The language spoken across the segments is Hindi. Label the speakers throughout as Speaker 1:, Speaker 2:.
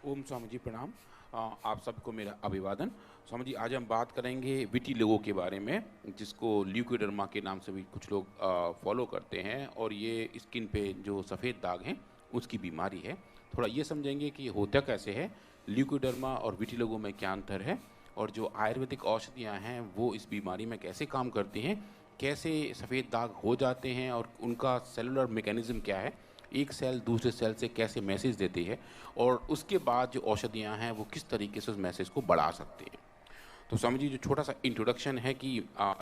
Speaker 1: ओम स्वामी जी प्रणाम। आप सबको मेरा अभिवादन। स्वामी जी, आज हम बात करेंगे विटी लोगों के बारे में, जिसको ल्यूकोडर्मा के नाम से भी कुछ लोग फॉलो करते हैं, और ये स्किन पे जो सफ़ेद दाग हैं उसकी बीमारी है। थोड़ा ये समझेंगे कि होता कैसे है, ल्यूकोडर्मा और विटी लोगों में क्या अंतर है, और जो आयुर्वेदिक औषधियाँ हैं वो इस बीमारी में कैसे काम करती हैं, कैसे सफ़ेद दाग हो जाते हैं और उनका सेलुलर मैकेनिज़्म क्या है, एक सेल दूसरे सेल से कैसे मैसेज देती है, और उसके बाद जो औषधियाँ हैं वो किस तरीके से उस मैसेज को बढ़ा सकती हैं। तो स्वामी जी, जो छोटा सा इंट्रोडक्शन है कि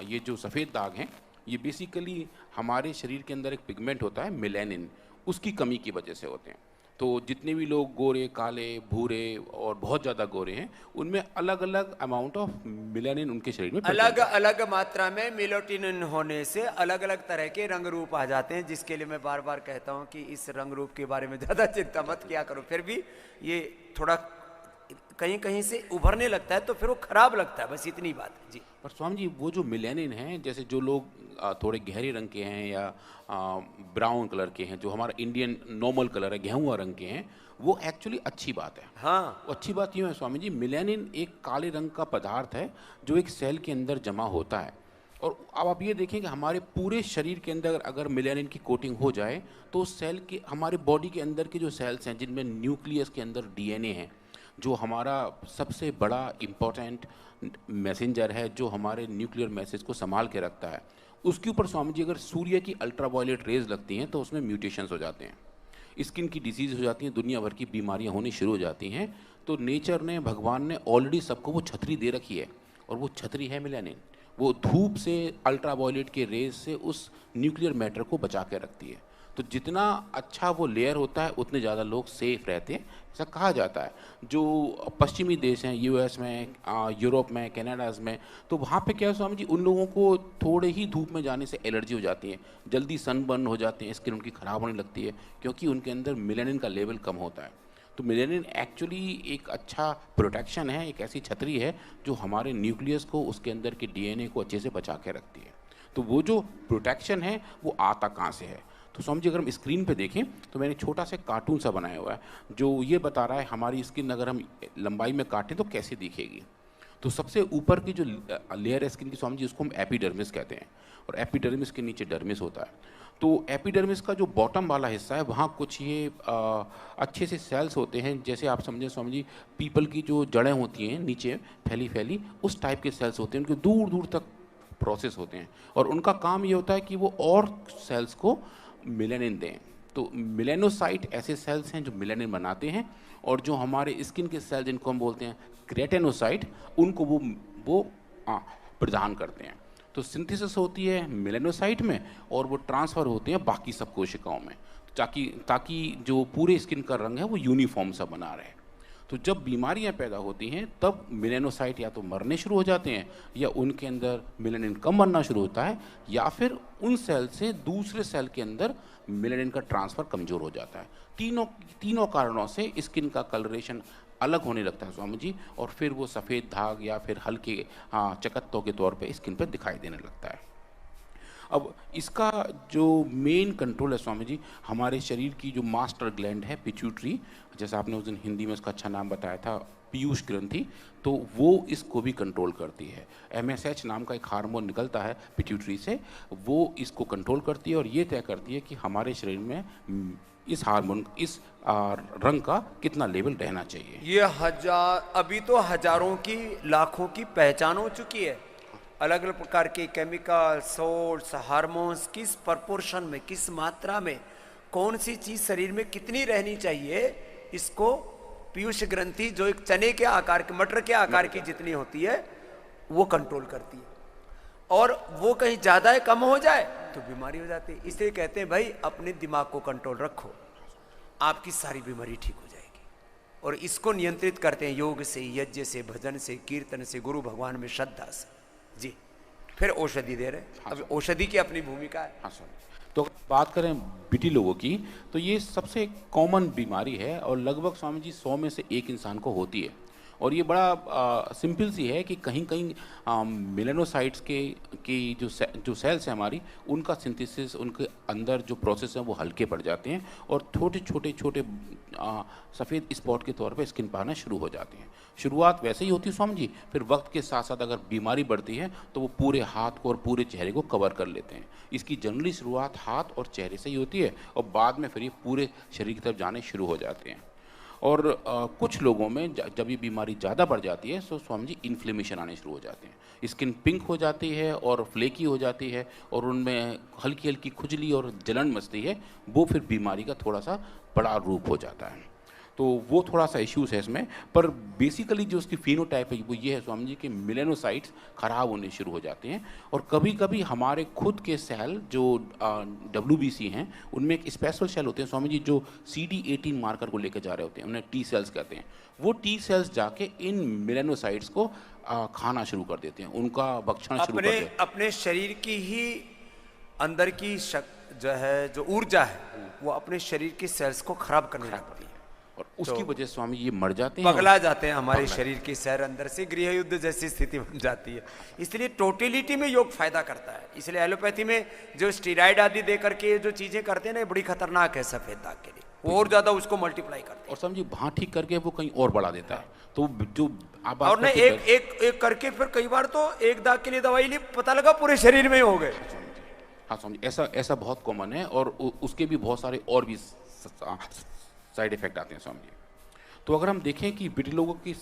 Speaker 1: ये जो सफ़ेद दाग हैं ये बेसिकली हमारे शरीर के अंदर एक पिगमेंट होता है मेलानिन, उसकी कमी की वजह से होते हैं। तो जितने भी लोग गोरे, काले, भूरे और बहुत ज़्यादा गोरे हैं, उनमें अलग अलग अमाउंट ऑफ मेलानिन उनके शरीर में
Speaker 2: अलग
Speaker 1: प्रेजेंट है।
Speaker 2: अलग मात्रा में मेलाटोनिन होने से अलग अलग तरह के रंग रूप आ जाते हैं, जिसके लिए मैं बार बार कहता हूं कि इस रंग रूप के बारे में ज़्यादा चिंता मत किया करो। फिर भी ये थोड़ा कहीं कहीं से उभरने लगता है तो फिर वो खराब लगता है, बस इतनी बात है जी।
Speaker 1: पर स्वामी जी, वो जो मिलेनिन हैं, जैसे जो लोग थोड़े गहरे रंग के हैं या ब्राउन कलर के हैं, जो हमारा इंडियन नॉर्मल कलर है गेहुआ रंग के हैं, वो एक्चुअली अच्छी बात है।
Speaker 2: हाँ,
Speaker 1: वो अच्छी बात यूँ है स्वामी जी, मिलेनिन एक काले रंग का पदार्थ है जो एक सेल के अंदर जमा होता है। और अब आप ये देखें कि हमारे पूरे शरीर के अंदर अगर मिलेनिन की कोटिंग हो जाए तो उस सेल के, हमारे बॉडी के अंदर के जो सेल्स हैं जिनमें न्यूक्लियस के अंदर डीएनए है, जो हमारा सबसे बड़ा इम्पोर्टेंट मैसेंजर है, जो हमारे न्यूक्लियर मैसेज को संभाल के रखता है, उसके ऊपर स्वामी जी अगर सूर्य की अल्ट्रावायलेट रेज लगती हैं तो उसमें म्यूटेशंस हो जाते हैं, स्किन की डिजीज़ हो जाती हैं, दुनिया भर की बीमारियां होनी शुरू हो जाती हैं। तो नेचर ने, भगवान ने ऑलरेडी सबको वो छतरी दे रखी है, और वो छतरी है मिलेनिन। वो धूप से, अल्ट्रावायलेट के रेज से उस न्यूक्लियर मैटर को बचा के रखती है। तो जितना अच्छा वो लेयर होता है उतने ज़्यादा लोग सेफ रहते हैं, ऐसा कहा जाता है। जो पश्चिमी देश हैं, यूएस में, यूरोप में, कनाडाज में, तो वहाँ पे क्या है स्वामी जी, उन लोगों को थोड़े ही धूप में जाने से एलर्जी हो जाती है, जल्दी सनबर्न हो जाते हैं, स्किन उनकी ख़राब होने लगती है, क्योंकि उनके अंदर मेलानिन का लेवल कम होता है। तो मेलानिन एक्चुअली एक अच्छा प्रोटेक्शन है, एक ऐसी छतरी है जो हमारे न्यूक्लियस को, उसके अंदर के डीएनए को अच्छे से बचा के रखती है। तो वो जो प्रोटेक्शन है वो आता कहाँ से है? तो स्वामी जी, अगर हम स्क्रीन पे देखें तो मैंने छोटा सा कार्टून सा बनाया हुआ है जो ये बता रहा है हमारी स्किन अगर हम लंबाई में काटें तो कैसे दिखेगी। तो सबसे ऊपर की जो लेयर है स्किन की स्वामी जी, उसको हम एपिडर्मिस कहते हैं, और एपिडर्मिस के नीचे डर्मिस होता है। तो एपिडर्मिस का जो बॉटम वाला हिस्सा है वहाँ कुछ ये अच्छे से सेल्स होते हैं, जैसे आप समझें स्वामी जी, पीपल की जो जड़ें होती हैं नीचे फैली फैली, उस टाइप के सेल्स होते हैं, उनके दूर दूर तक प्रोसेस होते हैं, और उनका काम ये होता है कि वो और सेल्स को मिलेनिन दें। तो मिलेनोसाइट ऐसे सेल्स हैं जो मिलेनिन बनाते हैं, और जो हमारे स्किन के सेल जिनको हम बोलते हैं क्रेटेनोसाइट, उनको वो प्रदान करते हैं। तो सिंथेसिस होती है मिलेनोसाइट में, और वो ट्रांसफ़र होते हैं बाकी सब कोशिकाओं में, ताकि ताकि जो पूरे स्किन का रंग है वो यूनिफॉर्म सा बना रहे। तो जब बीमारियां पैदा होती हैं तब मिलेनोसाइट या तो मरने शुरू हो जाते हैं, या उनके अंदर मिलेनिन कम बनना शुरू होता है, या फिर उन सेल से दूसरे सेल के अंदर मिलेनिन का ट्रांसफ़र कमज़ोर हो जाता है। तीनों तीनों कारणों से स्किन का कलरेशन अलग होने लगता है स्वामी जी, और फिर वो सफ़ेद दाग या फिर हल्के चकत्तों के तौर पे स्किन पर दिखाई देने लगता है। अब इसका जो मेन कंट्रोल है स्वामी जी, हमारे शरीर की जो मास्टर ग्लैंड है पिट्यूटरी, जैसा आपने उस दिन हिंदी में उसका अच्छा नाम बताया था, पीयूष ग्रंथि, तो वो इसको भी कंट्रोल करती है। एमएसएच नाम का एक हार्मोन निकलता है पिट्यूटरी से, वो इसको कंट्रोल करती है और ये तय करती है कि हमारे शरीर में इस हार्मोन, इस रंग का कितना लेवल रहना चाहिए।
Speaker 2: ये हजार, अभी तो हजारों की, लाखों की पहचान हो चुकी है। अलग अलग प्रकार के केमिकल सोर्स, हार्मोन्स, किस प्रपोर्शन में, किस मात्रा में, कौन सी चीज शरीर में कितनी रहनी चाहिए, इसको पीयूष ग्रंथि, जो एक चने के आकार के, मटर के आकार की जितनी होती है, वो कंट्रोल करती है। और वो कहीं ज्यादा कम हो जाए तो बीमारी हो जाती है। इसलिए कहते हैं भाई अपने दिमाग को कंट्रोल रखो, आपकी सारी बीमारी ठीक हो जाएगी। और इसको नियंत्रित करते हैं योग से, यज्ञ से, भजन से, कीर्तन से, गुरु भगवान में श्रद्धा से जी। फिर औषधि दे रहे हैं। अब औषधि की अपनी भूमिका है।
Speaker 1: हाँ सर। तो अगर बात करें बीटी लोगों की, तो ये सबसे कॉमन बीमारी है, और लगभग स्वामी जी 100 में से एक इंसान को होती है। और ये बड़ा सिंपल सी है कि कहीं कहीं मेलानोसाइट्स की जो सेल्स हैं हमारी, उनका सिंथेसिस, उनके अंदर जो प्रोसेस है वो हल्के पड़ जाते हैं और छोटे सफ़ेद स्पॉट के तौर पे स्किन पर आना शुरू हो जाते हैं। शुरुआत वैसे ही होती है स्वामी जी, फिर वक्त के साथ साथ अगर बीमारी बढ़ती है तो वो पूरे हाथ को और पूरे चेहरे को कवर कर लेते हैं। इसकी जनरली शुरुआत हाथ और चेहरे से ही होती है और बाद में फिर ये पूरे शरीर की तरफ जाने शुरू हो जाते हैं। और कुछ लोगों में जब ये बीमारी ज़्यादा बढ़ जाती है तो स्वामी जी इन्फ्लेमेशन आने शुरू हो जाते हैं, स्किन पिंक हो जाती है और फ्लेकी हो जाती है और उनमें हल्की हल्की खुजली और जलन मचती है। वो फिर बीमारी का थोड़ा सा बड़ा रूप हो जाता है। तो वो थोड़ा सा इश्यूज है इसमें, पर बेसिकली जो उसकी फिनोटाइप है वो ये है स्वामी जी कि मेलानोसाइट्स खराब होने शुरू हो जाते हैं और कभी कभी हमारे खुद के सेल जो WBC हैं उनमें एक स्पेशल सेल होते हैं स्वामी जी जो CD18 मार्कर को लेकर जा रहे होते हैं, उन्हें T सेल्स कहते हैं। वो T सेल्स जाके इन मेलानोसाइट्स को खाना शुरू कर देते हैं, उनका भक्षण शुरू कर देते हैं।
Speaker 2: अपने शरीर की ही अंदर की जो है जो ऊर्जा है वो अपने शरीर की सेल्स को खराब करने लगती है
Speaker 1: और उसकी वजह से स्वामी ये मर जाते हैं,
Speaker 2: पगला जाते हैं। हमारे शरीर की सेल अंदर से गृह युद्ध जैसी स्थिति बन जाती है। इसलिए टोटलिटी में योग फायदा करता है। इसलिए एलोपैथी में जो स्टीराइड आदि दे करके जो चीजें करते हैं ना, बड़ी खतरनाक है सफेद दाग के लिए, वो और ज्यादा उसको मल्टीप्लाई करते हैं
Speaker 1: और समझिए वहाँ ठीक करके वो कहीं और बढ़ा देता है। तो जो आप
Speaker 2: और नहीं एक करके फिर कई बार तो एक दाग के लिए दवाई ली, पता लगा पूरे शरीर में ही हो गए।
Speaker 1: हाँ स्वामी, ऐसा बहुत कॉमन है और उसके भी बहुत सारे और भी साइड इफेक्ट आते हैं स्वामी जी। तो अगर हम देखें कि विटिलिगो की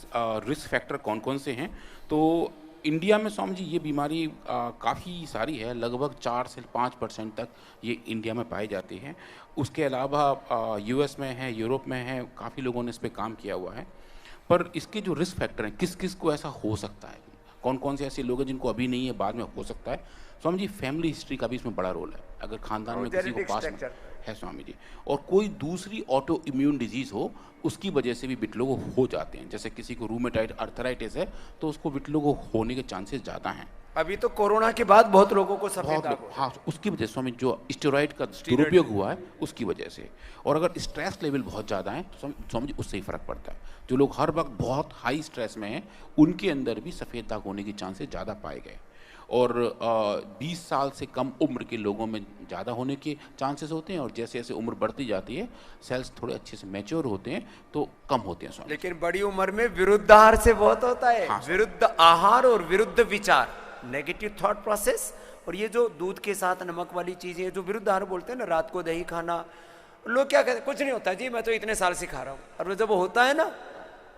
Speaker 1: रिस्क फैक्टर कौन कौन से हैं, तो इंडिया में स्वामी जी ये बीमारी काफ़ी सारी है, लगभग 4 से 5% तक ये इंडिया में पाई जाती है। उसके अलावा US में है, यूरोप में है, काफ़ी लोगों ने इस पर काम किया हुआ है। पर इसके जो रिस्क फैक्टर हैं, किस किस को ऐसा हो सकता है, कौन कौन से ऐसे लोग हैं जिनको अभी नहीं है बाद में हो सकता है। स्वामी जी फैमिली हिस्ट्री का भी इसमें बड़ा रोल है। अगर खानदान में किसी को पास है स्वामी जी, और कोई दूसरी ऑटो इम्यून डिजीज़ हो, उसकी वजह से भी विटिलिगो हो जाते हैं। जैसे किसी को रूमेटाइड अर्थराइटिस है तो उसको विटिलिगो होने के चांसेस ज़्यादा हैं।
Speaker 2: अभी तो कोरोना के बाद बहुत लोगों को सफेद दाग हुआ।
Speaker 1: हाँ, उसकी वजह से स्वामी जो स्टेरॉइड का दुरुपयोग हुआ है उसकी वजह से, और अगर स्ट्रेस लेवल बहुत ज़्यादा है तो स्वामी जी उससे ही फ़र्क पड़ता है। जो लोग हर वक्त बहुत हाई स्ट्रेस में हैं उनके अंदर भी सफ़ेद दाग होने के चांसेस ज़्यादा पाए गए। और 20 साल से कम उम्र के लोगों में ज़्यादा होने के चांसेस होते हैं, और जैसे जैसे उम्र बढ़ती जाती है सेल्स थोड़े अच्छे से मैच्योर होते हैं तो कम होते हैं स्वामी।
Speaker 2: लेकिन बड़ी उम्र में विरुद्ध आहार से बहुत होता है। हाँ, विरुद्ध आहार और विरुद्ध विचार, नेगेटिव थॉट प्रोसेस, और ये जो दूध के साथ नमक वाली चीजें जो विरुद्ध आहार बोलते हैं ना, रात को दही खाना, लोग क्या कहते हैं कुछ नहीं होता जी, मैं तो इतने साल से खा रहा हूँ। और जब होता है ना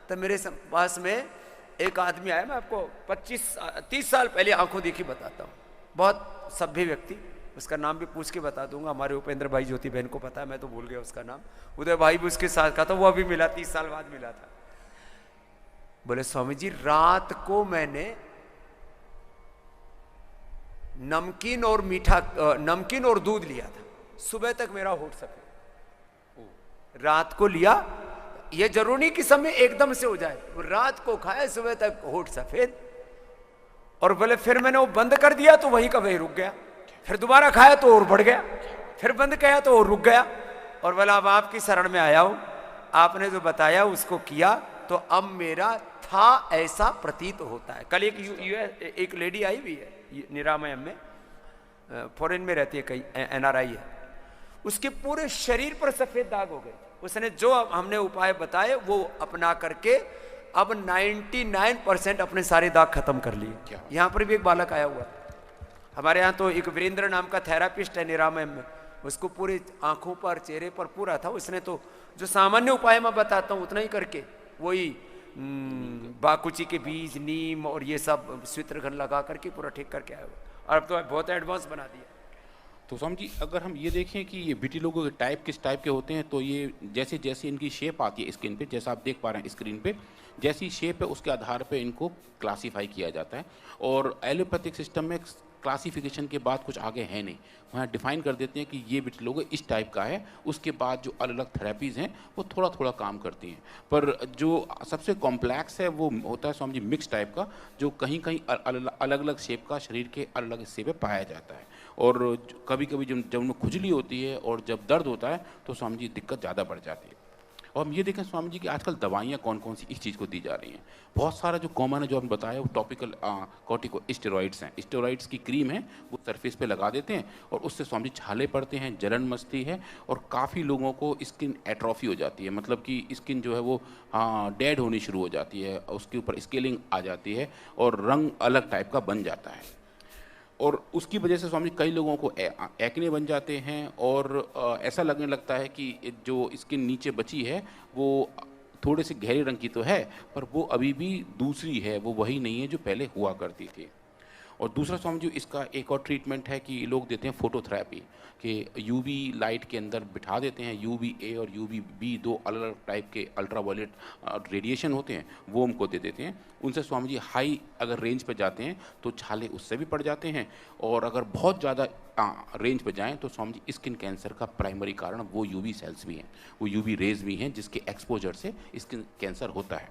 Speaker 2: तो मेरे पास में एक आदमी आया, मैं आपको 25-30 साल पहले आंखों देखी बताता हूँ, बहुत सभ्य व्यक्ति, उसका नाम भी पूछ के बता दूंगा। हमारे उपेंद्र भाई ज्योति बहन को पता है, मैं तो भूल गया उसका नाम। उदय भाई भी उसके साथ का था, वो अभी मिला, 30 साल बाद मिला था। बोले स्वामी जी रात को मैंने नमकीन और मीठा, नमकीन और दूध लिया था, सुबह तक मेरा होठ सफेद। रात को लिया, ये जरूरी नहीं कि समय एकदम से हो जाए, रात को खाया सुबह तक होठ सफेद। और बोले फिर मैंने वो बंद कर दिया तो वहीं का वहीं रुक गया, फिर दोबारा खाया तो और बढ़ गया, फिर बंद किया तो और रुक गया। और बोला अब आपकी शरण में आया हूं, आपने जो बताया उसको किया तो अब मेरा था ऐसा प्रतीत होता है। कल एक लेडी आई हुई है निरामयम में, फॉरेन में रहती है, कई NRI है, उसके पूरे शरीर पर सफेद दाग हो गए। उसने जो हमने उपाय बताए वो अपना करके अब 99% अपने सारे दाग खत्म कर लिए। यहाँ पर भी एक बालक आया हुआ हमारे यहाँ, तो एक वीरेंद्र नाम का थेरापिस्ट है निरामयम में, उसको पूरे आंखों पर चेहरे पर पूरा था। उसने तो जो सामान्य उपाय मैं बताता हूँ उतना ही करके, वही बाकुची के बीज, नीम और ये सब स्वित्रघन लगा करके पूरा ठीक करके आया हुआ, और अब तो बहुत एडवांस बना दिया।
Speaker 1: तो स्वामी जी अगर हम ये देखें कि ये विटिलिगो के टाइप किस टाइप के होते हैं, तो ये जैसे जैसे इनकी शेप आती है स्किन पे, जैसा आप देख पा रहे हैं स्क्रीन पे, जैसी शेप है उसके आधार पे इनको क्लासीफाई किया जाता है। और एलोपैथिक सिस्टम में क्लासिफिकेशन के बाद कुछ आगे है नहीं, वहाँ डिफाइन कर देते हैं कि ये विटिलिगो इस टाइप का है। उसके बाद जो अलग अलग थेरेपीज़ हैं वो थोड़ा थोड़ा काम करती हैं, पर जो सबसे कॉम्प्लेक्स है वो होता है स्वामी जी मिक्स टाइप का, जो कहीं कहीं अलग अलग शेप का शरीर के अलग अलग हिस्से पे पाया जाता है। और कभी कभी जब उनमें खुजली होती है और जब दर्द होता है तो स्वामी जी दिक्कत ज़्यादा बढ़ जाती है। और हम ये देखें स्वामी जी कि आजकल दवाइयाँ कौन कौन सी इस चीज़ को दी जा रही हैं। बहुत सारा जो कॉमन है जो आपने बताया वो टॉपिकल कॉर्टिको स्टेरॉइड्स हैं। स्टेरॉइड्स की क्रीम है, वो सरफेस पे लगा देते हैं और उससे स्वामी जी छाले पड़ते हैं, जलन मचती है और काफ़ी लोगों को स्किन एट्रोफी हो जाती है, मतलब कि स्किन जो है वो डेड होनी शुरू हो जाती है, उसके ऊपर स्केलिंग आ जाती है और रंग अलग टाइप का बन जाता है। और उसकी वजह से स्वामी जी कई लोगों को एक्ने बन जाते हैं और ऐसा लगने लगता है कि जो स्किन नीचे बची है वो थोड़े से गहरे रंग की तो है, पर वो अभी भी दूसरी है, वो वही नहीं है जो पहले हुआ करती थी। और दूसरा स्वामी जी इसका एक और ट्रीटमेंट है कि लोग देते हैं फोटोथेरेपी, कि यूवी लाइट के अंदर बिठा देते हैं। यूवी ए और यूवी बी दो अलग अलग टाइप के अल्ट्रावायलेट रेडिएशन होते हैं, वो हमको दे देते हैं। उनसे स्वामी जी हाई अगर रेंज पे जाते हैं तो छाले उससे भी पड़ जाते हैं, और अगर बहुत ज़्यादा रेंज पे जाएं तो स्वामी जी स्किन कैंसर का प्राइमरी कारण वो यूवी सेल्स भी हैं, वो यूवी रेज भी हैं जिसके एक्सपोजर से स्किन कैंसर होता है।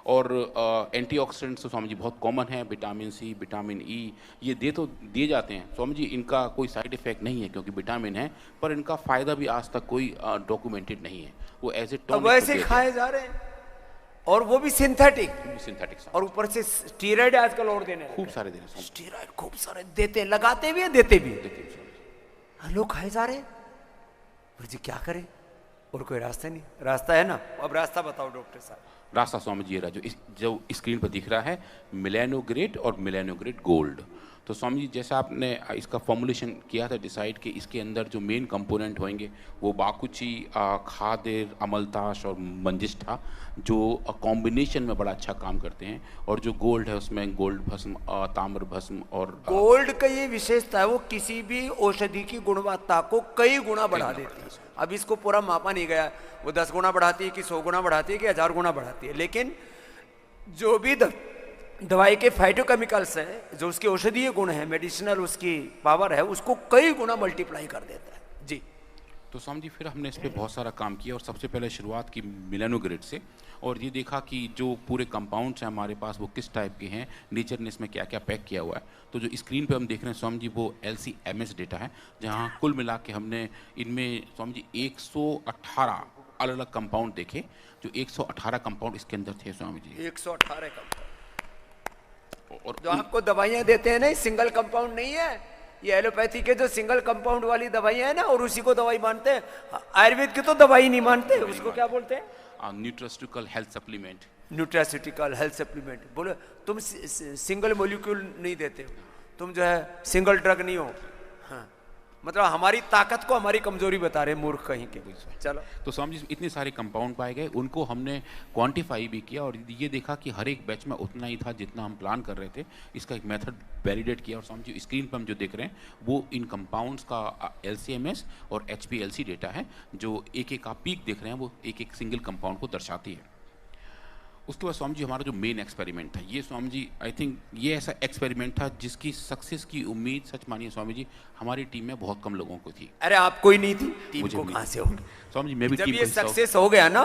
Speaker 1: और एंटीऑक्सीडेंट्स तो स्वामी जी बहुत कॉमन है, विटामिन सी, विटामिन ई, ये दिए जाते हैं स्वामी जी। इनका कोई साइड इफेक्ट नहीं है क्योंकि विटामिन है, पर इनका फ़ायदा भी आज तक कोई डॉक्यूमेंटेड नहीं है। वो एज ए टॉनिक
Speaker 2: वैसे खाए जा रहे हैं और वो भी
Speaker 1: सिंथेटिक
Speaker 2: और ऊपर से स्टीरॉइड आजकल और देने
Speaker 1: खूब सारे देने स्वामी
Speaker 2: स्टीरॉइड खूब सारे देते हैं, लगाते भी हैं देते भी हैं।
Speaker 1: जी।
Speaker 2: लोग खाए जा रहे हैं। बोले जी क्या करें, और कोई रास्ता नहीं। रास्ता है ना, अब रास्ता बताओ डॉक्टर साहब।
Speaker 1: रास्ता स्वामी जी ये रहा जो स्क्रीन पर दिख रहा है, मिलेनोग्रेट और मिलेनोग्रेट गोल्ड। तो स्वामी जी जैसा आपने इसका फॉर्मुलेशन किया था डिसाइड कि इसके अंदर जो मेन कंपोनेंट होंगे वो बाकुची, खादिर, अमलताश और मंजिष्ठा, जो कॉम्बिनेशन में बड़ा अच्छा काम करते हैं। और जो गोल्ड है उसमें गोल्ड भस्म, ताम्र भस्म और
Speaker 2: गोल्ड का ये विशेषता है, वो किसी भी औषधि की गुणवत्ता को कई गुना बढ़ा देती है। अब इसको पूरा मापा नहीं गया, वो 10 गुना बढ़ाती है कि 100 गुना बढ़ाती है कि 1000 गुना बढ़ाती है, लेकिन जो भी दवाई के फाइटोकेमिकल्स है, जो उसके औषधीय गुण है, मेडिसिनल उसकी पावर है, उसको कई गुना मल्टीप्लाई कर देता है जी।
Speaker 1: तो स्वामी जी फिर हमने इस पर बहुत सारा काम किया और सबसे पहले शुरुआत की मिलेनोग्रेड से, और ये देखा कि जो पूरे कंपाउंड्स हैं हमारे पास वो किस टाइप के हैं, नेचर ने इसमें क्या क्या पैक किया हुआ है। तो जो स्क्रीन पे हम देख रहे हैं स्वामी जी वो LC-MS डेटा है, जहाँ कुल मिला के हमने इनमें स्वामी जी 118 अलग अलग कंपाउंड देखे, जो 118 कंपाउंड इसके अंदर थे स्वामी जी।
Speaker 2: 118 कंपाउंड और जो आपको दवाइयां देते हैं ना, सिंगल कंपाउंड नहीं है, ये एलोपैथी के जो सिंगल कंपाउंड वाली दवाइयां है ना, और उसी को दवाई मानते हैं। आयुर्वेद की तो दवाई नहीं मानते, उसको क्या बोलते हैं?
Speaker 1: Nutraceutical health supplement.
Speaker 2: Nutraceutical health supplement. बोलो तुम सिंगल मोलिक्यूल नहीं देते हो, तुम जो है सिंगल ड्रग नहीं हो। हाँ, मतलब हमारी ताकत को हमारी कमजोरी बता रहे मूर्ख कहीं के। चलो,
Speaker 1: तो स्वामी जी इतने सारे कंपाउंड पाए गए, उनको हमने क्वांटिफाई भी किया और ये देखा कि हर एक बैच में उतना ही था जितना हम प्लान कर रहे थे। इसका एक मेथड वैलिडेट किया और स्वामी जी स्क्रीन पर हम जो देख रहे हैं वो इन कंपाउंड्स का LC-MS और HPLC डेटा है, जो एक एक आप पीक देख रहे हैं वो एक एक सिंगल कंपाउंड को दर्शाती है। उसके बाद स्वामी जी हमारा जो मेन एक्सपेरिमेंट था, ये स्वामी जी आई थिंक ये ऐसा एक्सपेरिमेंट था जिसकी सक्सेस की उम्मीद, सच मानिए स्वामी जी, हमारी टीम में बहुत कम लोगों को थी।
Speaker 2: अरे आपको ही नहीं थी, टीम को कहाँ से होगी
Speaker 1: स्वामी जी? मैं भी
Speaker 2: जब
Speaker 1: टीम
Speaker 2: ये सक्सेस हो गया ना,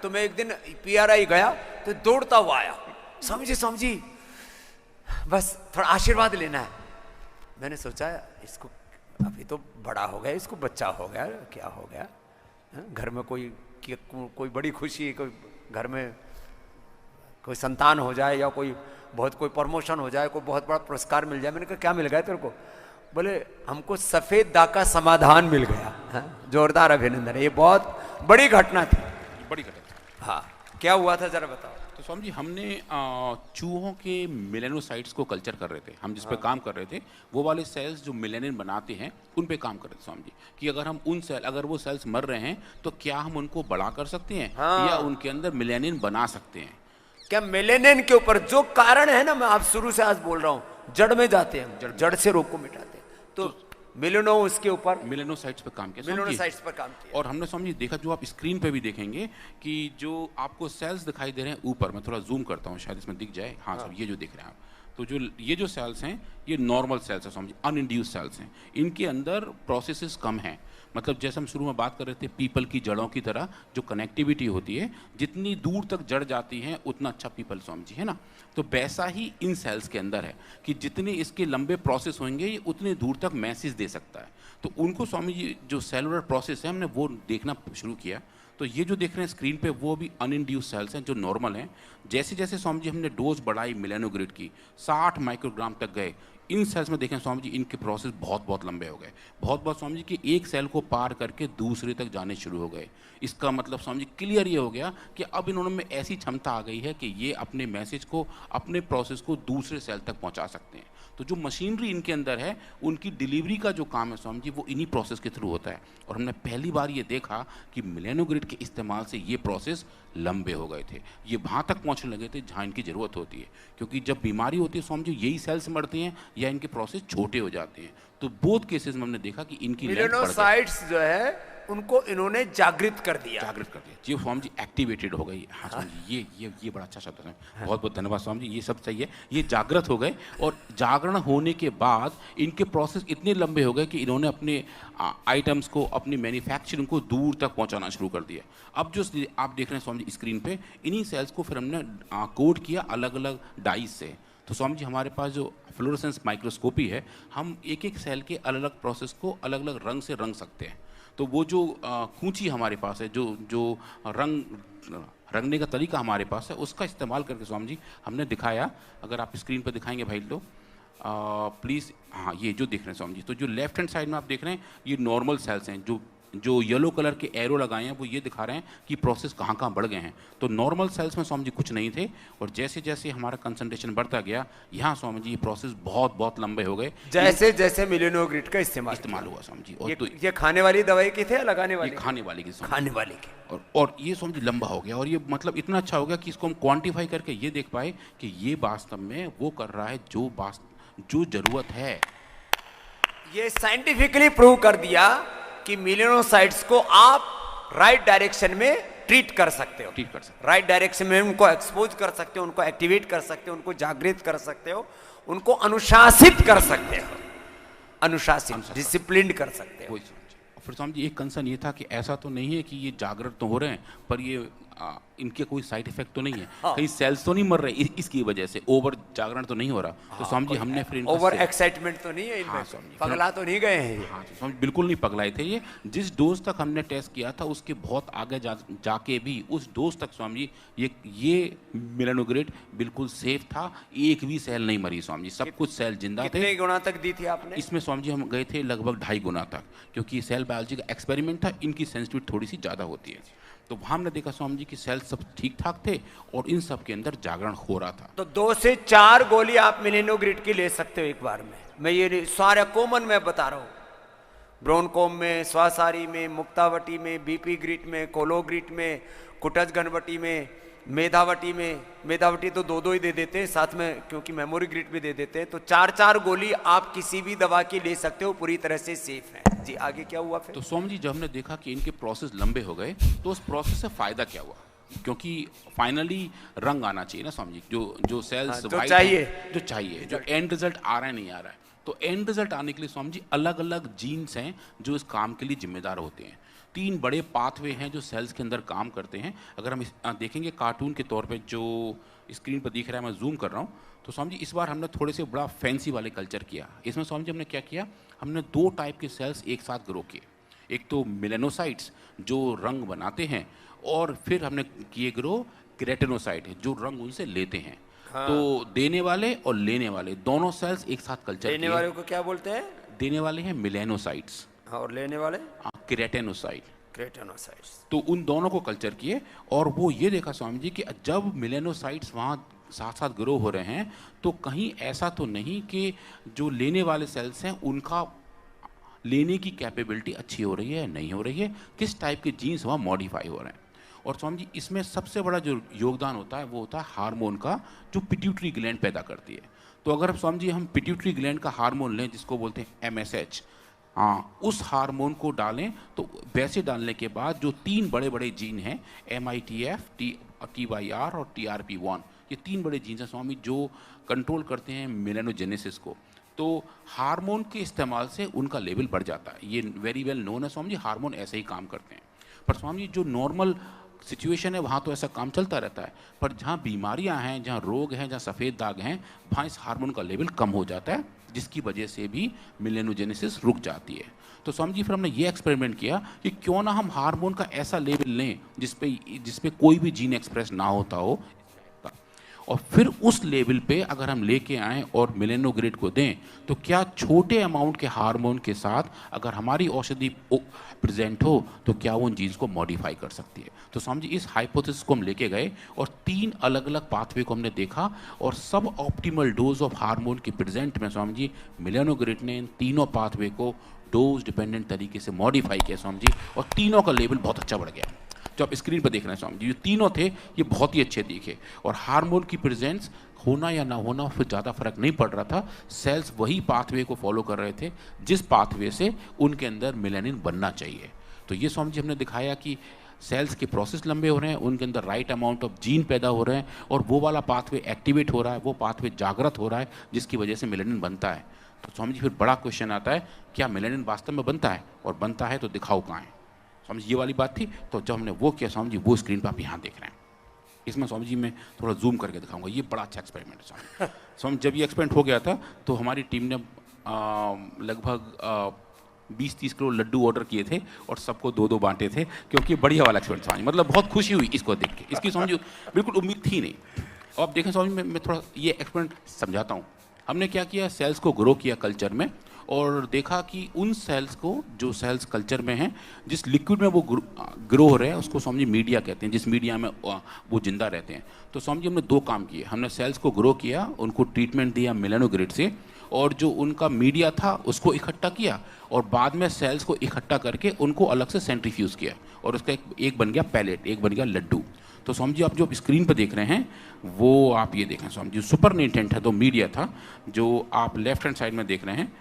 Speaker 2: तो मैं एक दिन PRI गया तो दौड़ता हुआ आया, स्वामी जी बस थोड़ा आशीर्वाद लेना है। मैंने सोचा इसको अभी तो बड़ा हो गया, इसको बच्चा हो गया, क्या हो गया, घर में कोई बड़ी खुशी, कोई घर में कोई संतान हो जाए या कोई प्रमोशन हो जाए, कोई बहुत बड़ा पुरस्कार मिल जाए। मैंने कहा क्या मिल गया तेरे को? बोले हमको सफेद दाग का समाधान मिल गया। जोरदार अभिनंदन, ये बहुत बड़ी घटना थी।
Speaker 1: बड़ी घटना।
Speaker 2: हाँ, क्या हुआ था जरा बताओ।
Speaker 1: तो स्वामी जी हमने चूहों के मिलेनोसाइट्स को कल्चर कर रहे थे, हम जिस पे काम कर रहे थे वो वाले सेल्स जो मिलेनिन बनाते हैं उन पे काम कर रहे थे स्वामी जी, कि अगर हम अगर वो सेल्स मर रहे हैं तो क्या हम उनको बड़ा कर सकते हैं या उनके अंदर मिलेनिन बना सकते हैं।
Speaker 2: क्या मेलेनिन के ऊपर जो कारण है ना, मैं आप शुरू से आज बोल रहा हूं, जड़ में जाते हैं, जड़ से रोग को मिटाते हैं। तो मिलेनो उसके ऊपर
Speaker 1: मिलेनोसाइट्स पर काम किया,
Speaker 2: मिलेनोसाइट्स पर काम किया।
Speaker 1: और हमने समझिए देखा, जो आप स्क्रीन पे भी देखेंगे कि जो आपको सेल्स दिखाई दे रहे हैं ऊपर, मैं थोड़ा जूम करता हूँ शायद इसमें दिख जाए। हाँ सब ये जो दिख रहे हैं आप, तो जो ये जो सेल्स हैं ये नॉर्मल सेल्स हैं समझिए, अनइंड्यूस्ड सेल्स हैं। इनके अंदर प्रोसेसेस कम हैं, मतलब जैसे हम शुरू में बात कर रहे थे पीपल की जड़ों की तरह जो कनेक्टिविटी होती है, जितनी दूर तक जड़ जाती है उतना अच्छा पीपल स्वामी जी, है ना। तो वैसा ही इन सेल्स के अंदर है कि जितने इसके लंबे प्रोसेस होंगे ये उतनी दूर तक मैसेज दे सकता है। तो उनको स्वामी जी जो सेलुलर प्रोसेस है हमने वो देखना शुरू किया। तो तो ये जो देख रहे हैं स्क्रीन पे वो भी अनइंड्यूस सेल्स हैं जो नॉर्मल हैं। जैसे जैसे स्वामी जी हमने डोज बढ़ाई मिलेनोग्रिड की, 60 माइक्रोग्राम तक गए, इन सेल्स में देखें स्वामी जी इनके प्रोसेस बहुत बहुत लंबे हो गए, बहुत बहुत स्वामी जी कि एक सेल को पार करके दूसरे तक जाने शुरू हो गए। इसका मतलब स्वामी जी क्लियर ये हो गया कि अब इन्होंने में ऐसी क्षमता आ गई है कि ये अपने मैसेज को, अपने प्रोसेस को दूसरे सेल तक पहुंचा सकते हैं। तो जो मशीनरी इनके अंदर है उनकी डिलीवरी का जो काम है स्वामी जी वो इन्हीं प्रोसेस के थ्रू होता है। और हमने पहली बार ये देखा कि मिलेनोग्रिड के इस्तेमाल से ये प्रोसेस लंबे हो गए थे, ये वहाँ तक पहुँचने लगे थे जहाँ इनकी ज़रूरत होती है। क्योंकि जब बीमारी होती है स्वामी जी यही सेल्स मरती हैं या इनके प्रोसेस छोटे हो जाते हैं। तो बोथ केसेस में हमने देखा कि इनकी
Speaker 2: मिलेनोसाइट्स जो है उनको इन्होंने जागृत कर दिया,
Speaker 1: जागृत कर दिया जी, स्वामी जी एक्टिवेटेड हो गई। हाँ स्वामी जी, ये बड़ा अच्छा शब्द है, बहुत बहुत धन्यवाद स्वामी जी, ये सब सही है। ये जागृत हो गए और जागरण होने के बाद इनके प्रोसेस इतने लंबे हो गए कि इन्होंने अपने आइटम्स को, अपनी मैन्युफैक्चरिंग को दूर तक पहुंचाना शुरू कर दिया। अब जो आप देख रहे हैं स्वामी जी स्क्रीन पे, इन्हीं सेल्स को फिर हमने कोड किया अलग अलग डाइस से। तो स्वामी जी हमारे पास जो फ्लोरोसेंस माइक्रोस्कोपी है, हम एक एक सेल के अलग अलग प्रोसेस को अलग अलग रंग से रंग सकते हैं। तो वो जो कूंची हमारे पास है, जो रंगने का तरीका हमारे पास है, उसका इस्तेमाल करके स्वामी जी हमने दिखाया। अगर आप स्क्रीन पर दिखाएंगे भाई तो प्लीज़, हाँ ये जो देख रहे हैं स्वामी जी, तो जो लेफ्ट हैंड साइड में आप देख रहे हैं ये नॉर्मल सेल्स हैं। जो येलो कलर के एरो लगाए हैं वो ये दिखा रहे हैं कि प्रोसेस कहाँ कहाँ बढ़ गए हैं। तो नॉर्मल सेल्स में स्वामी जी कुछ नहीं थे, और जैसे जैसे हमारा कंसंट्रेशन बढ़ता गया यहाँ स्वामी जी ये प्रोसेस बहुत बहुत लंबे हो गए,
Speaker 2: जैसे जैसे मिलेनोग्रिड का इस्तेमाल
Speaker 1: हुआ स्वामी जी। और
Speaker 2: ये खाने वाली दवाई की थे या लगाने वाली?
Speaker 1: ये खाने वाली की,
Speaker 2: खाने वाली की।
Speaker 1: और ये स्वामी जी लंबा हो गया, और ये मतलब इतना अच्छा हो गया कि इसको हम क्वांटिफाई करके ये देख पाए कि ये वास्तव में वो कर रहा है जो जरूरत है।
Speaker 2: ये साइंटिफिकली प्रूव कर दिया कि मिलेनोसाइट्स को आप राइट डायरेक्शन में ट्रीट कर सकते हो, राइट डायरेक्शन में उनको एक्सपोज कर सकते हो, उनको एक्टिवेट कर सकते हो, उनको जागृत कर सकते हो, उनको अनुशासित कर सकते हो, अनुशासित डिसिप्लिन्ड कर सकते हो।
Speaker 1: फिर स्वामी जी एक कंसर्न ये था कि ऐसा तो नहीं है कि ये जागृत तो हो रहे हैं पर ये इनके कोई साइड इफेक्ट तो नहीं है, कहीं सेल्स तो नहीं मर रहे इसकी वजह से, ओवर जागरण तो नहीं हो रहा। तो स्वामी जी हमने फिर
Speaker 2: ओवर एक्साइटमेंट तो नहीं है इनमें, पगला तो नहीं गए हैं।
Speaker 1: हाँ स्वामी बिल्कुल नहीं पगलाए थे ये। जिस डोज तक हमने टेस्ट किया था उसके बहुत आगे जाके भी उस डोज तक स्वामी जी ये मिलेनोग्रिड बिल्कुल सेफ था, एक भी सेल नहीं मरी स्वामी जी, सब कुछ सेल जिंदा थे।
Speaker 2: कितने गुना तक दी थी आपने
Speaker 1: इसमें स्वामी जी? हम गए थे लगभग 2.5 गुना तक, क्योंकि सेल बायोलॉजी का एक्सपेरिमेंट था, इनकी सेंसिटिविटी थोड़ी सी ज़्यादा होती है। तो वहाँ हमने देखा स्वामी जी कि सेल सब ठीक ठाक थे और इन सब के अंदर जागरण हो रहा था।
Speaker 2: तो 2 से 4 गोली आप मिलेनोग्रिड की ले सकते हो एक बार में। मैं ये सारे कॉमन में बता रहा हूँ, ब्रोनकोम में, स्वासारी में, मुक्तावटी में, बीपी ग्रिट में, कोलोग्रिट में, कुटज घनवटी में, मेधावटी में। मेधावटी तो 2-2 ही दे देते हैं साथ में, क्योंकि मेमोरी ग्रिड भी दे देते हैं। तो 4-4 गोली आप किसी भी दवा की ले सकते हो, पूरी तरह से सेफ है जी। आगे क्या हुआ फिर?
Speaker 1: तो स्वामी जी जब हमने देखा कि इनके प्रोसेस लंबे हो गए तो उस प्रोसेस से फायदा क्या हुआ, क्योंकि फाइनली रंग आना चाहिए ना स्वामी जी, जो सेल्स
Speaker 2: जो चाहिए,
Speaker 1: जो एंड रिजल्ट आ रहा है नहीं आ रहा है। तो एंड रिजल्ट आने के लिए स्वामी जी अलग अलग जीन्स हैं जो इस काम के लिए जिम्मेदार होते हैं। 3 बड़े पाथवे हैं जो सेल्स के अंदर काम करते हैं। अगर हम देखेंगे कार्टून के तौर पे जो स्क्रीन पर दिख रहा है, मैं जूम कर रहा हूँ, तो स्वामी जी इस बार हमने थोड़े से बड़ा फैंसी वाले कल्चर किया। इसमें स्वामी जी हमने क्या किया, हमने 2 टाइप के सेल्स एक साथ ग्रो किए। एक तो मिलेनोसाइट्स जो रंग बनाते हैं, और फिर हमने किए ग्रो केराटिनोसाइट जो रंग उनसे लेते हैं। हाँ। तो देने वाले और लेने वाले दोनों सेल्स एक साथ कल्चर किए।
Speaker 2: देने वाले को क्या बोलते हैं?
Speaker 1: देने वाले हैं मिलेनोसाइट्स,
Speaker 2: और लेने वाले
Speaker 1: केराटिनोसाइट्स। तो उन दोनों को कल्चर किए, और वो ये देखा स्वामी जी कि जब मिलेनोसाइट्स वहाँ साथ साथ ग्रो हो रहे हैं तो कहीं ऐसा तो नहीं कि जो लेने वाले सेल्स हैं उनका लेने की कैपेबिलिटी अच्छी हो रही है, नहीं हो रही है, किस टाइप के जीन्स वहाँ मॉडिफाई हो रहे हैं। और स्वामी जी इसमें सबसे बड़ा जो योगदान होता है वो होता है हार्मोन का, जो पिट्यूटरी ग्लैंड पैदा करती है। तो अगर स्वामी जी हम पिट्यूटरी ग्लैंड का हार्मोन लें जिसको बोलते हैं MSH, हाँ, उस हार्मोन को डालें तो वैसे डालने के बाद जो 3 बड़े बड़े जीन हैं MITF, TYR और TRP1, ये 3 बड़े जीन्स हैं स्वामी जो कंट्रोल करते हैं मेलानोजेनेसिस को। तो हार्मोन के इस्तेमाल से उनका लेवल बढ़ जाता है, ये वेरी वेल नोन है स्वामी जी, हार्मोन ऐसे ही काम करते हैं। पर स्वामी जी जो नॉर्मल सिचुएशन है वहाँ तो ऐसा काम चलता रहता है, पर जहाँ बीमारियाँ हैं, जहाँ रोग हैं, जहाँ सफ़ेद दाग हैं, वहाँ इस हार्मोन का लेवल कम हो जाता है, जिसकी वजह से भी मेलेनोजेनेसिस रुक जाती है। तो स्वामी जी फिर हमने ये एक्सपेरिमेंट किया कि क्यों ना हम हार्मोन का ऐसा लेवल लें जिस पे कोई भी जीन एक्सप्रेस ना होता हो, और फिर उस लेवल पे अगर हम लेके आएँ और मेलेनोग्रिड को दें तो क्या छोटे अमाउंट के हार्मोन के साथ अगर हमारी औषधि प्रेजेंट हो तो क्या वो उन जीन्स को मॉडिफाई कर सकती है। तो समझिए इस हाइपोथेसिस को हम लेके गए और 3 अलग अलग पाथवे को हमने देखा और सब ऑप्टिमल डोज ऑफ हार्मोन के प्रेजेंट में समझिए मेलेनोग्रिड ने इन तीनों पाथवे को डोज डिपेंडेंट तरीके से मॉडिफाई किया समझिए, और तीनों का लेवल बहुत अच्छा बढ़ गया। जो आप स्क्रीन पर देख रहे हैं स्वामी जी, ये तीनों थे, ये बहुत ही अच्छे दिखे और हार्मोन की प्रेजेंस होना या ना होना फिर ज़्यादा फर्क नहीं पड़ रहा था। सेल्स वही पाथवे को फॉलो कर रहे थे जिस पाथवे से उनके अंदर मेलानिन बनना चाहिए। तो ये स्वामी जी हमने दिखाया कि सेल्स के प्रोसेस लंबे हो रहे हैं, उनके अंदर राइट अमाउंट ऑफ जीन पैदा हो रहे हैं और वो वाला पाथवे एक्टिवेट हो रहा है, वो पाथवे जागृत हो रहा है जिसकी वजह से मेलानिन बनता है। तो स्वामी जी फिर बड़ा क्वेश्चन आता है, क्या मेलानिन वास्तव में बनता है, और बनता है तो दिखाओ कहाँ है। स्वामी जी ये वाली बात थी। तो जब हमने वो किया स्वामी जी, वो स्क्रीन पर आप यहाँ देख रहे हैं, इसमें स्वामी जी मैं थोड़ा जूम करके दिखाऊंगा, ये बड़ा अच्छा एक्सपेरिमेंट है स्वामी। स्वामी जब ये एक्सपेरिमेंट हो गया था तो हमारी टीम ने लगभग 20-30 किलो लड्डू ऑर्डर किए थे और सबको 2-2 बांटे थे, क्योंकि बढ़िया वाला एक्सपेरिमेंट स्वामी, मतलब बहुत खुशी हुई इसको देख के, इसकी स्वामी जी बिल्कुल उम्मीद थी नहीं। और आप देखें स्वामी मैं थोड़ा ये एक्सपेरिमेंट समझाता हूँ। हमने क्या किया, सेल्स को ग्रो किया कल्चर में और देखा कि उन सेल्स को, जो सेल्स कल्चर में हैं, जिस लिक्विड में वो ग्रो हो रहे हैं उसको स्वामी जी मीडिया कहते हैं, जिस मीडिया में वो जिंदा रहते हैं। तो स्वामी जी हमने 2 काम किए, हमने सेल्स को ग्रो किया, उनको ट्रीटमेंट दिया मेलेनोग्रिड से, और जो उनका मीडिया था उसको इकट्ठा किया और बाद में सेल्स को इकट्ठा करके उनको अलग से सेंट्रीफ्यूज किया और उसका एक बन गया पैलेट, एक बन गया लड्डू। तो स्वामी जी आप जो स्क्रीन पर देख रहे हैं वो आप ये देखें स्वामी जी, सुपर नेटेंट है तो मीडिया था, जो आप लेफ्ट हैंड साइड में देख रहे हैं,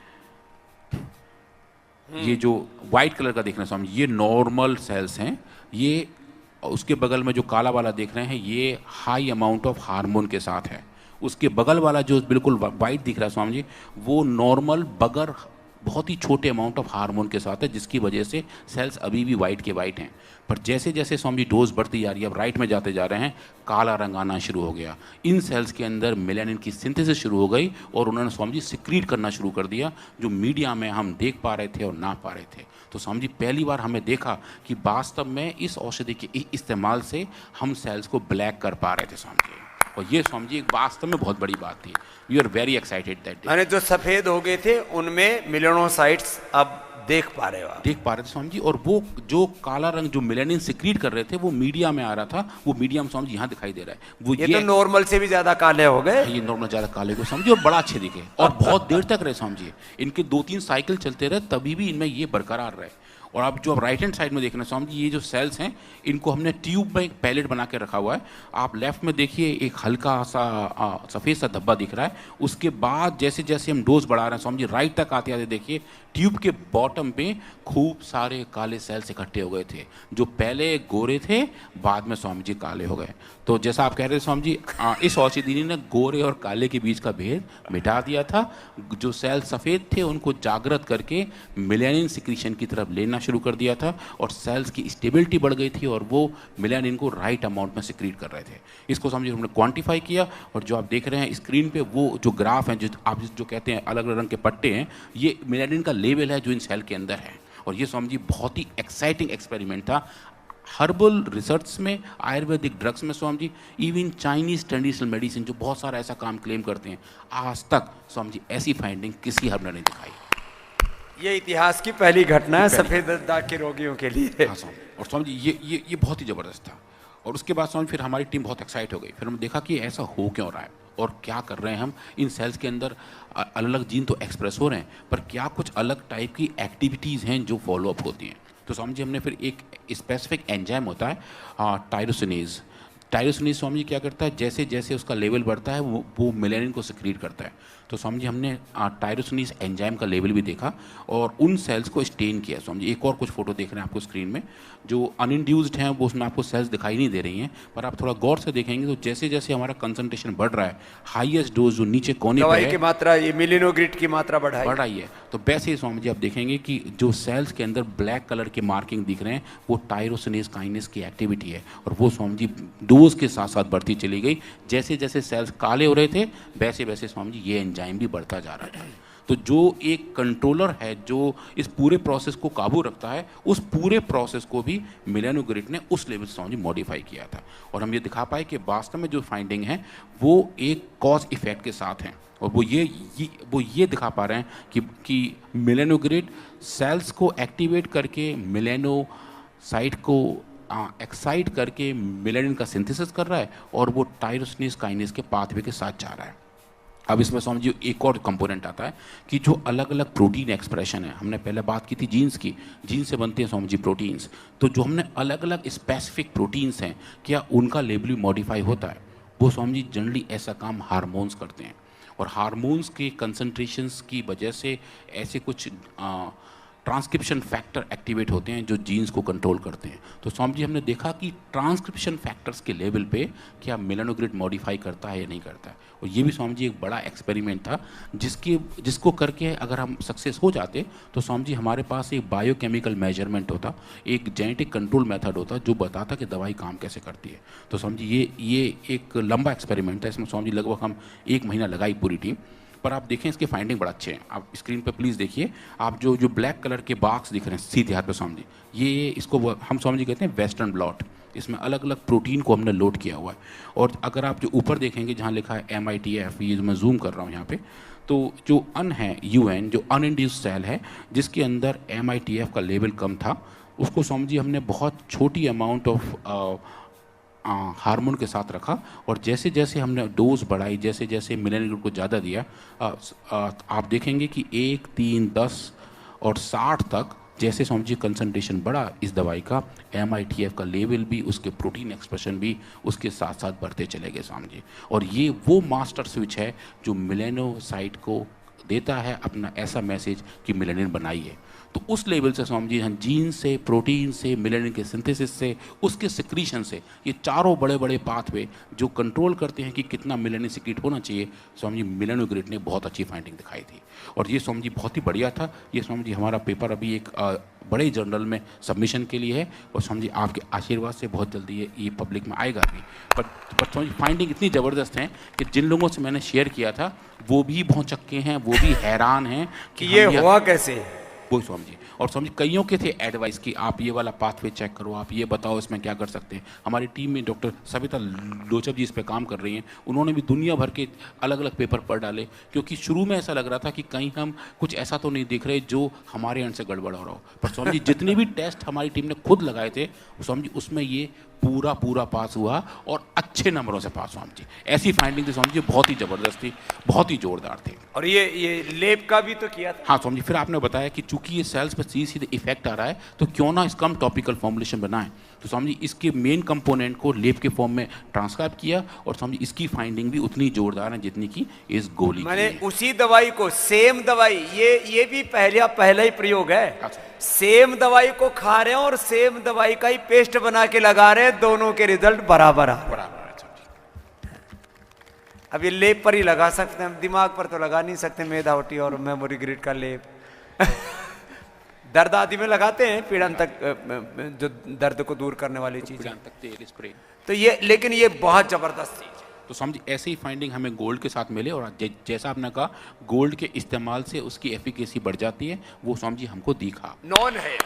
Speaker 1: ये जो वाइट कलर का देख रहे हैं स्वामी, ये नॉर्मल सेल्स हैं। ये उसके बगल में जो काला वाला देख रहे हैं ये हाई अमाउंट ऑफ हार्मोन के साथ है। उसके बगल वाला जो बिल्कुल वाइट दिख रहा है स्वामी जी, वो नॉर्मल बगर बहुत ही छोटे अमाउंट ऑफ हार्मोन के साथ है, जिसकी वजह से सेल्स अभी भी वाइट के वाइट हैं। पर जैसे जैसे स्वामी जी डोज बढ़ती जा रही है, अब राइट में जाते जा रहे हैं, काला रंग आना शुरू हो गया। इन सेल्स के अंदर मेलानिन की सिंथेसिस शुरू हो गई और उन्होंने स्वामी जी सिक्रीट करना शुरू कर दिया, जो मीडिया में हम देख पा रहे थे और ना पा रहे थे। तो स्वामी जी पहली बार हमें देखा कि वास्तव में इस औषधि के इस्तेमाल से हम सेल्स को ब्लैक कर पा रहे थे स्वामी जी, और ये स्वामी जी एक वास्तव में बहुत बड़ी बात थी। We are very excited that.
Speaker 2: यानी जो सफेद हो गए थे उनमें मेलानोसाइट्स अब देख पा रहे
Speaker 1: थे स्वामी जी, और वो जो काला रंग जो मेलानिन सिक्रीट कर रहे थे वो मीडिया में आ रहा था, वो मीडिया में स्वामी जी यहाँ दिखाई दे रहा है। वो
Speaker 2: ये तो नॉर्मल से भी ज्यादा काले हो गए,
Speaker 1: ये नॉर्मल ज्यादा काले को समझिए, और बड़ा अच्छे दिखे और बहुत देर तक रहे स्वामी जी। इनके 2-3 साइकिल चलते रहे तभी भी इनमें ये बरकरार रहे। और आप जो राइट हैंड साइड में देख रहे हैं स्वामी जी, ये जो सेल्स हैं इनको हमने ट्यूब में एक पैलेट बना के रखा हुआ है। आप लेफ्ट में देखिए एक हल्का सा सफ़ेद सा धब्बा दिख रहा है। उसके बाद जैसे जैसे हम डोज बढ़ा रहे हैं स्वामी जी, राइट तक आते आते देखिए ट्यूब के बॉटम पे खूब सारे काले सेल्स इकट्ठे हो गए थे, जो पहले गोरे थे बाद में स्वामी जी काले हो गए। तो जैसा आप कह रहे थे स्वामी जी, इस औषधि ने गोरे और काले के बीच का भेद मिटा दिया था। जो सेल सफ़ेद थे उनको जागृत करके मेलानिन सिक्रीशन की तरफ लेना शुरू कर दिया था और सेल्स की स्टेबिलिटी बढ़ गई थी और वो मेलानिन को राइट अमाउंट में सिक्रीट कर रहे थे। इसको समझिए हमने क्वांटिफाई किया, और जो आप देख रहे हैं स्क्रीन पे वो जो ग्राफ हैं, जो आप जो कहते हैं अलग अलग रंग के पट्टे हैं, ये मेलानिन का लेवल है जो इन सेल के अंदर है। और ये समझिए बहुत ही एक्साइटिंग एक्सपेरिमेंट था। हर्बल रिसर्च में, आयुर्वेदिक ड्रग्स में Swami ji, even Chinese traditional medicine जो बहुत सारा ऐसा काम क्लेम करते हैं, आज तक स्वामी जी ऐसी फाइंडिंग किसी हर्बल ने नहीं दिखाई।
Speaker 2: ये इतिहास की पहली घटना है सफेद दाग के रोगियों के लिए।
Speaker 1: हाँ स्वामी, और स्वामी जी ये बहुत ही ज़बरदस्त था। और उसके बाद स्वामी फिर हमारी टीम बहुत एक्साइट हो गई। फिर हमने देखा कि ऐसा हो क्यों रहा है और क्या कर रहे हैं हम। इन सेल्स के अंदर अलग अलग जीन तो एक्सप्रेस हो रहे हैं, पर क्या कुछ अलग टाइप की एक्टिविटीज़ हैं जो फॉलोअप होती हैं। तो स्वामी जी हमने फिर एक स्पेसिफिक एंजाइम होता है टायरोसिनेज। टायरोसिनेज स्वामी जी क्या करता है, जैसे जैसे उसका लेवल बढ़ता है वो मेलानिन को सिक्रीट करता है। तो स्वामी जी हमने टायरोसिनेज एंजाइम का लेवल भी देखा और उन सेल्स को स्टेन किया। स्वामी जी एक और कुछ फोटो देख रहे हैं आपको स्क्रीन में, जो अनइंड्यूस्ड हैं वो उसमें आपको सेल्स दिखाई नहीं दे रही हैं, पर आप थोड़ा गौर से देखेंगे तो जैसे जैसे हमारा कंसंट्रेशन बढ़ रहा है, हाईएस्ट डोज जो नीचे कोने पर है,
Speaker 2: की मात्रा, ये मेलेनोग्रिड की मात्रा बढ़ रही
Speaker 1: है, तो वैसे ही स्वामी जी आप देखेंगे कि जो सेल्स के अंदर ब्लैक कलर के मार्किंग दिख रहे हैं वो टायरोसिनेज काइनेज की एक्टिविटी है, और वो स्वामी जी डोज के साथ साथ बढ़ती चली गई। जैसे जैसे सेल्स काले हो रहे थे वैसे वैसे स्वामी जी ये एंजाइम भी बढ़ता जा रहा था। तो जो एक कंट्रोलर है जो इस पूरे प्रोसेस को काबू रखता है, उस पूरे प्रोसेस को भी मिलेनोग्रिड ने उस लेवल से समझिए मॉडिफाई किया था। और हम ये दिखा पाए कि वास्तव में जो फाइंडिंग है वो एक कॉज इफेक्ट के साथ हैं, और वो ये दिखा पा रहे हैं कि मिलेनोग्रिड सेल्स को एक्टिवेट करके मिलेनोसाइट को एक्साइट करके मिलेनिन का सिंथेसिस कर रहा है, और वो टायरोसिनेज काइनेज के पाथवे के साथ जा रहा है। अब इसमें समझिए एक और कंपोनेंट आता है कि जो अलग अलग प्रोटीन एक्सप्रेशन है, हमने पहले बात की थी जीन्स की, जीन से बनते हैं समझिए प्रोटीन्स, तो जो हमने अलग अलग स्पेसिफिक प्रोटीन्स हैं क्या उनका लेबल मॉडिफाई होता है? वो समझिए जनरली ऐसा काम हार्मोन्स करते हैं, और हार्मोन्स के कंसंट्रेशंस की वजह से ऐसे कुछ ट्रांसक्रिप्शन फैक्टर एक्टिवेट होते हैं जो जीन्स को कंट्रोल करते हैं। तो स्वामी जी हमने देखा कि ट्रांसक्रिप्शन फैक्टर्स के लेवल पे क्या मिलेनोग्रिड मॉडिफाई करता है या नहीं करता है, और ये भी स्वामी जी एक बड़ा एक्सपेरिमेंट था जिसको करके अगर हम सक्सेस हो जाते तो स्वामी जी हमारे पास एक बायोकेमिकल मेजरमेंट होता, एक जेनेटिक कंट्रोल मेथड होता जो बताता कि दवाई काम कैसे करती है। तो स्वामी जी ये एक लंबा एक्सपेरिमेंट है, इसमें स्वामी जी लगभग हम 1 महीना लगाई पूरी टीम। पर आप देखें इसके फाइंडिंग बड़ा अच्छे हैं। आप स्क्रीन पे प्लीज़ देखिए, आप जो ब्लैक कलर के बॉक्स दिख रहे हैं सीधे हाथ पे स्वामी जी, ये इसको हम स्वामी जी कहते हैं वेस्टर्न ब्लॉट। इसमें अलग अलग प्रोटीन को हमने लोड किया हुआ है, और अगर आप जो ऊपर देखेंगे जहाँ लिखा है MITF, ये जो मैं जूम कर रहा हूँ यहाँ पे, तो जो अन है UN, जो अनइंड्यूस्ड सेल है जिसके अंदर MITF का लेवल कम था, उसको स्वामी जी हमने बहुत छोटी अमाउंट ऑफ हार्मोन के साथ रखा, और जैसे जैसे हमने डोज बढ़ाई, जैसे जैसे मिलेनिन को ज़्यादा दिया, आप देखेंगे कि 1, 3, 10 और 60 तक जैसे समझिए कंसंट्रेशन बढ़ा इस दवाई का, MITF का लेवल भी, उसके प्रोटीन एक्सप्रेशन भी उसके साथ साथ बढ़ते चले गए स्वामी जी। और ये वो मास्टर स्विच है जो मिलेनोसाइट को देता है अपना ऐसा मैसेज कि मिलेनिन बनाइए। तो उस लेवल से स्वामी जी हम जीन से, प्रोटीन से, मिलेनिन के सिंथेसिस से, उसके सिक्रीशन से, ये चारों बड़े बड़े पाथवे जो कंट्रोल करते हैं कि कितना मिलेनिन सिक्रीट होना चाहिए, स्वामी जी मिलेनोग्रिड ने बहुत अच्छी फाइंडिंग दिखाई थी। और ये स्वामी जी बहुत ही बढ़िया था। ये स्वामी जी हमारा पेपर अभी एक बड़े जर्नल में सबमिशन के लिए है, और स्वामी जी आपके आशीर्वाद से बहुत जल्दी ये पब्लिक में आएगा भी। पर स्वामी जी फाइंडिंग इतनी ज़बरदस्त है कि जिन लोगों से मैंने शेयर किया था वो भी भौचक्के हैं, वो भी हैरान हैं
Speaker 2: कि ये हुआ कैसे।
Speaker 1: वही स्वामी जी, और स्वामी जी कईयों के थे एडवाइस कि आप ये वाला पाथवे चेक करो, आप ये बताओ इसमें क्या कर सकते हैं। हमारी टीम में डॉक्टर सविता लोचब जी इस पे काम कर रही हैं, उन्होंने भी दुनिया भर के अलग अलग पेपर पढ़ डाले, क्योंकि शुरू में ऐसा लग रहा था कि कहीं हम कुछ ऐसा तो नहीं देख रहे जो हमारे एंड से गड़बड़ हो रहा हो। पर स्वामी जी जितने भी टेस्ट हमारी टीम ने खुद लगाए थे स्वामी जी उसमें ये पूरा पास हुआ, और अच्छे नंबरों से पास। स्वामी जी ऐसी फाइंडिंग थी स्वामी जी, बहुत ही ज़बरदस्त थी, बहुत ही जोरदार थी।
Speaker 2: और ये लेब का भी तो किया था।
Speaker 1: हाँ स्वामी जी, फिर आपने बताया कि चूंकि ये सेल्स पर सीधे इफेक्ट आ रहा है तो क्यों ना इसका हम टॉपिकल फॉर्मुलेशन बनाएं। तो स्वामी जी इसके मेन कंपोनेंट को लेब के फॉर्म में ट्रांसक्राइब किया, और स्वामी जी इसकी फाइंडिंग भी उतनी जोरदार है जितनी की इस गोली
Speaker 2: मैंने उसी दवाई को, सेम दवाई, ये भी पहला ही प्रयोग है।
Speaker 1: अच्छा।
Speaker 2: सेम दवाई को खा रहे हैं और सेम दवाई का ही पेस्ट बना के लगा रहे हैं, दोनों के रिजल्ट बराबर आ रहे हैं। अब ये लेप पर ही लगा सकते हैं, दिमाग पर तो लगा नहीं सकते, मेधावटी और मेमोरी ग्रिड का लेप। दर्द आदि में लगाते हैं, पीड़न तक, जो दर्द को दूर करने वाली चीज, तो ये, लेकिन ये बहुत जबरदस्त चीज है।
Speaker 1: तो समझ ऐसे ही फाइंडिंग हमें गोल्ड के साथ मिले, और जैसा आपने कहा गोल्ड के इस्तेमाल से उसकी एफिकेसी बढ़ जाती है, वो स्वामी जी हमको दिखा,
Speaker 2: नॉन है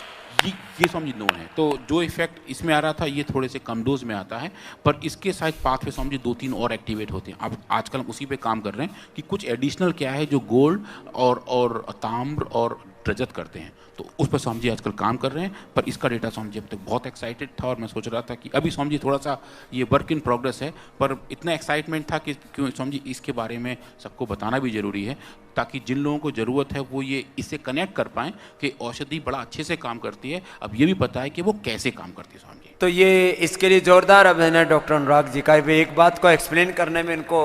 Speaker 1: ये स्वामी जी नोन है। तो जो इफेक्ट इसमें आ रहा था ये थोड़े से कम डोज में आता है, पर इसके साथ पाथवे स्वामी जी 2-3 और एक्टिवेट होते हैं। अब आजकल हम उसी पे काम कर रहे हैं कि कुछ एडिशनल क्या है जो गोल्ड और ताम्र और रजत करते हैं, तो उस पर स्वामी जी आजकल काम कर रहे हैं। पर इसका डेटा स्वामी जी अब तक बहुत एक्साइटेड था, और मैं सोच रहा था कि अभी स्वामी जी थोड़ा सा ये वर्क इन प्रोग्रेस है, पर इतना एक्साइटमेंट था कि क्यों स्वामी जी इसके बारे में सबको बताना भी ज़रूरी है, ताकि जिन लोगों को ज़रूरत है वो ये इससे कनेक्ट कर पाएँ कि औषधि बड़ा अच्छे से काम करती है। अब ये भी पता है कि वो कैसे काम करती है स्वामी जी।
Speaker 2: तो ये इसके लिए जोरदार अभिनंदन है डॉक्टर अनुराग जी का। एक बात को एक्सप्लेन करने में इनको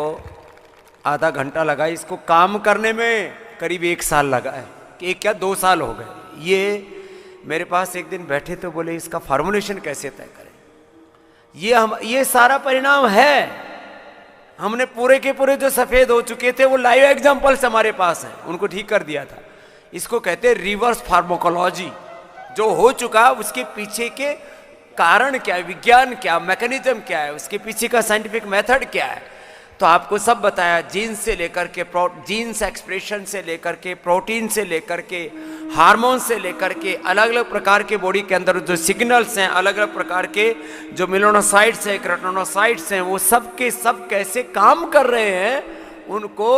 Speaker 2: आधा घंटा लगा, इसको काम करने में करीब 1 साल लगा है, कि 1 क्या 2 साल हो गए। ये मेरे पास एक दिन बैठे तो बोले इसका फार्मूलेशन कैसे तय करें। ये सारा परिणाम है, हमने पूरे के पूरे जो सफेद हो चुके थे वो लाइव एग्जांपल्स हमारे पास हैं, उनको ठीक कर दिया था। इसको कहते हैं रिवर्स फार्माकोलॉजी। जो हो चुका उसके पीछे के कारण क्या है, विज्ञान क्या, मैकेनिज्म क्या है, उसके पीछे का साइंटिफिक मेथड क्या है, तो आपको सब बताया। जीन्स से लेकर के जीन्स एक्सप्रेशन से लेकर के, प्रोटीन से लेकर के, हार्मोन से लेकर के, अलग अलग प्रकार के बॉडी के अंदर जो सिग्नल्स हैं, अलग अलग प्रकार के जो मेलानोसाइट्स हैं, केराटिनोसाइट्स हैं, वो सब के सब कैसे काम कर रहे हैं, उनको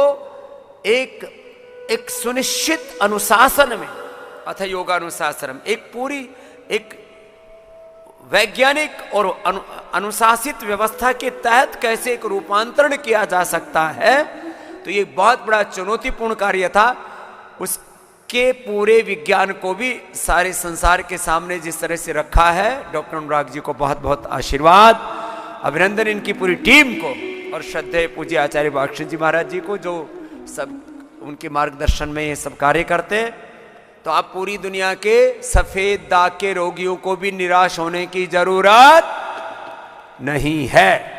Speaker 2: एक सुनिश्चित अनुशासन में, अथ योगानुशासनम, एक पूरी एक वैज्ञानिक और अनुशासित व्यवस्था के तहत कैसे एक रूपांतरण किया जा सकता है। तो ये बहुत बड़ा चुनौतीपूर्ण कार्य था। उसके पूरे विज्ञान को भी सारे संसार के सामने जिस तरह से रखा है, डॉक्टर अनुराग जी को बहुत बहुत आशीर्वाद, अभिनंदन इनकी पूरी टीम को, और श्रद्धेय पूज्य आचार्य भाष्कर जी महाराज जी को, जो सब उनके मार्गदर्शन में ये सब कार्य करते हैं। तो आप पूरी दुनिया के सफेद दाग के रोगियों को भी निराश होने की जरूरत नहीं है।